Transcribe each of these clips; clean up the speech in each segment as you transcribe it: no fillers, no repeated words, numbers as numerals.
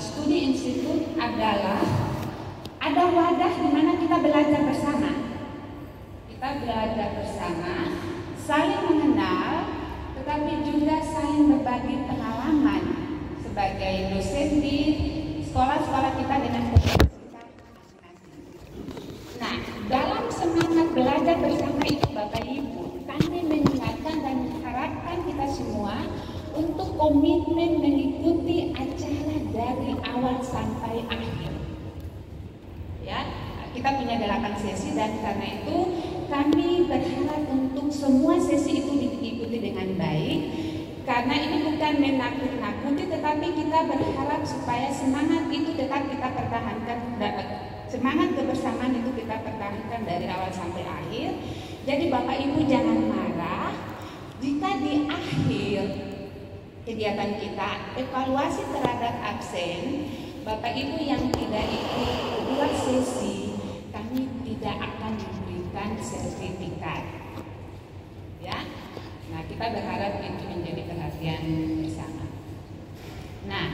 studi institut adalah ada wadah di mana kita belajar bersama. Kita belajar bersama, saling mengenal, tetapi juga saling berbagi pengalaman sebagai dosen di sekolah-sekolah kita dengan kompetensi kita masing-masing. Nah, dalam semangat belajar bersama itu Bapak Ibu, kami mengingatkan dan mengharapkan kita semua untuk komitmen mengikuti acara dari awal sampai akhir. Ya, kita punya 8 sesi dan karena itu kami berharap untuk semua sesi itu diikuti dengan baik. Karena ini bukan menakut-nakuti, tetapi kita berharap supaya semangat itu tetap kita pertahankan, semangat kebersamaan itu kita pertahankan dari awal sampai akhir. Jadi Bapak Ibu jangan marah jika di akhir kegiatan kita evaluasi terhadap absen, Bapak Ibu yang tidak ikut 2 sesi, kami tidak akan memberikan sertifikat. Ya. Nah, kita berharap itu menjadi perhatian bersama. Nah,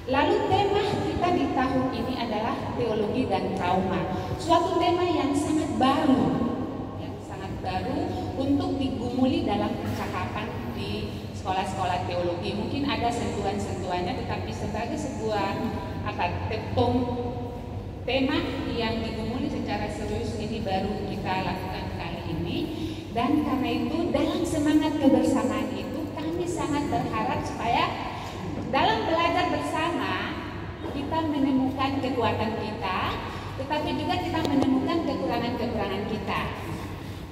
lalu tema kita di tahun ini adalah teologi dan trauma. Suatu tema yang sangat baru untuk digumuli dalam percakapan di sekolah-sekolah teologi. Mungkin ada sentuhan-sentuhannya, tetapi sebagai sebuah tema yang digumuli secara serius ini baru kita lakukan kali ini. Dan karena itu dalam semangat kebersamaan itu kami sangat berharap supaya dalam belajar bersama kita menemukan kekuatan kita, tetapi juga kita menemukan kekurangan-kekurangan kita.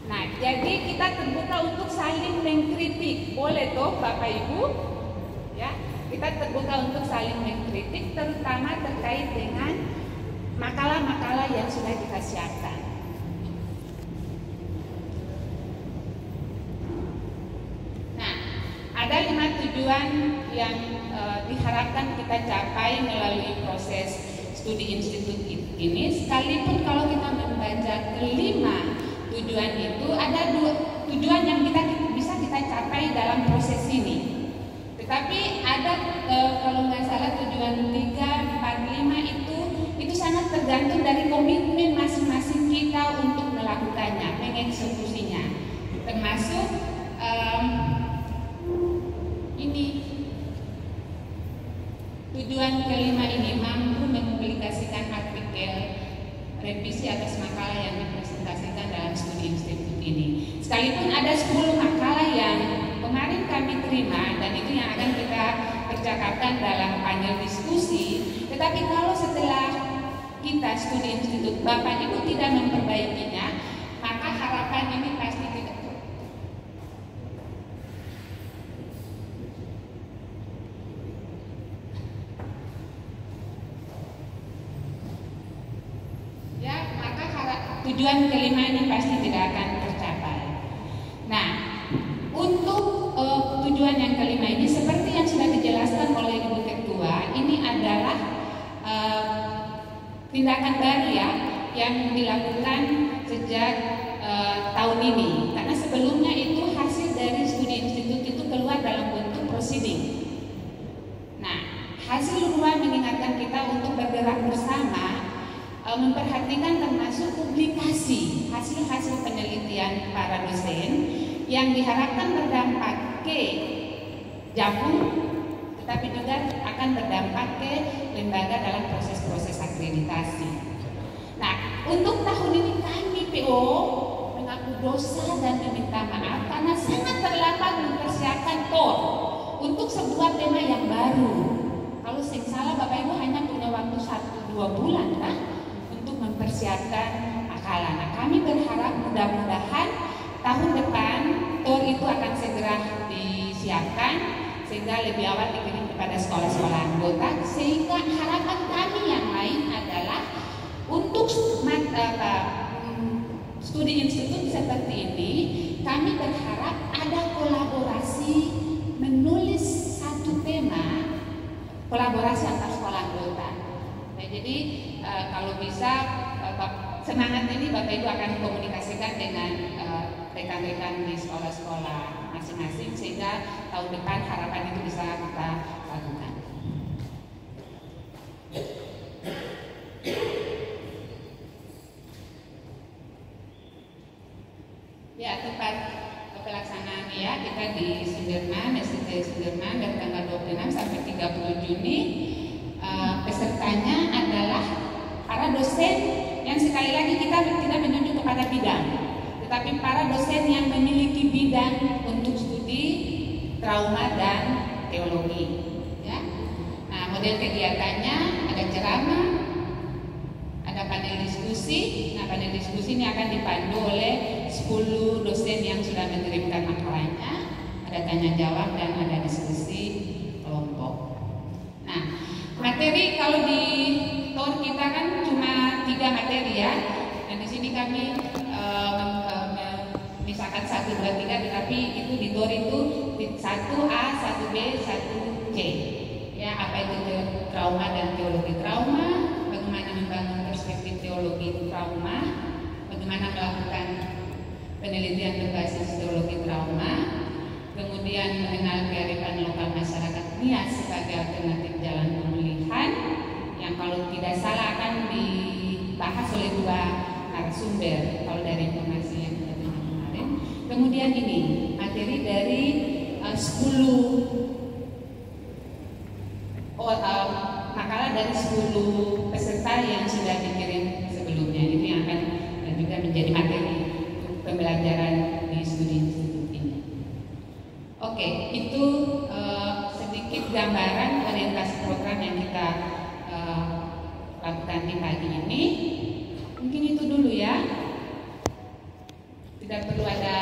Nah, jadi kita terbuka untuk saling mengkritik. Boleh toh Bapak Ibu? Ya, kita terbuka untuk saling mengkritik, terutama terkait dengan makalah-makalah yang sudah kita siapkan. Ada 5 tujuan yang diharapkan kita capai melalui proses studi institut ini. Sekalipun kalau kita membaca ke-5 tujuan itu, ada 2 tujuan yang bisa kita capai dalam proses ini. Tetapi ada kalau nggak salah tujuan 3, 4, 5 itu sangat tergantung dari komitmen masing-masing kita untuk melakukannya, mengeksekusinya. Termasuk ini tujuan ke-5 ini mampu mempublikasikan artikel revisi atas makalah yang dipresentasikan dalam studi institut ini. Sekalipun ada 10 makalah yang kemarin kami terima dan itu yang akan kita percakapkan dalam panel diskusi, tetapi kalau setelah kita studi institut Bapak Ibu tidak memperbaikinya, maka harapan ini pasti tidak. Tujuan ke-5 ini pasti tidak akan tercapai. Nah, untuk tujuan yang ke-5 ini seperti yang sudah dijelaskan oleh Ibu Ketua, ini adalah tindakan baru ya yang dilakukan sejak tahun ini. Karena sebelumnya itu hasil dari studi institut itu keluar dalam bentuk proceeding. Nah, hasil keluar mengingatkan kita untuk bergerak bersama, memperhatikan termasuk publikasi hasil-hasil penelitian para dosen yang diharapkan berdampak ke Japun, tetapi juga akan berdampak ke lembaga dalam proses-proses akreditasi. Nah, untuk tahun ini kami PO mengaku dosa dan meminta maaf karena sangat terlambat mempersiapkan TOR untuk sebuah tema yang baru. Kalau sing salah Bapak Ibu hanya punya waktu 1-2 bulan kan mempersiapkan makalah. Nah, kami berharap mudah-mudahan tahun depan TOR itu akan segera disiapkan sehingga lebih awal dikirim kepada sekolah-sekolah anggota, sehingga harapan kami yang lain adalah untuk studi institut seperti ini kami berharap ada kolaborasi menulis satu tema, kolaborasi antar sekolah anggota. Nah, jadi kalau bisa semangat ini Bapak Ibu akan komunikasikan dengan rekan-rekan di sekolah-sekolah masing-masing sehingga tahun depan harapan itu bisa kita lakukan. 26 sampai 30 Juni. Pesertanya adalah para dosen yang sekali lagi kita tidak menunjuk kepada bidang, tetapi para dosen yang memiliki bidang untuk studi trauma dan teologi. Ya. Nah, model kegiatannya ada ceramah, ada panel diskusi. Nah, panel diskusi ini akan dipandu oleh 10 dosen yang sudah mengirimkan makalahnya. Ada tanya jawab dan ada diskusi kelompok. Nah, materi kalau di TOR kita kan cuma 3 materi ya. Dan di sini kami misalkan 1, 2, 3, tetapi itu di TOR itu 1A, 1B, 1C. Ya, apa itu trauma dan teologi trauma, bagaimana membangun perspektif teologi trauma, bagaimana melakukan penelitian berbasis teologi trauma, kemudian mengenal kearifan lokal masyarakat NIAS sebagai alternatif jalan pemulihan, yang kalau tidak salah akan dibahas oleh 2 narasumber kalau dari informasi yang kita terima kemarin. Kemudian ini materi dari 10 makalah dari 10 peserta yang sudah dikirim sebelumnya. Ini akan juga menjadi materi pembelajaran di studi institut ini. Oke, itu sedikit gambaran orientasi program yang kita lakukan di pagi ini. Mungkin itu dulu ya. Tidak perlu ada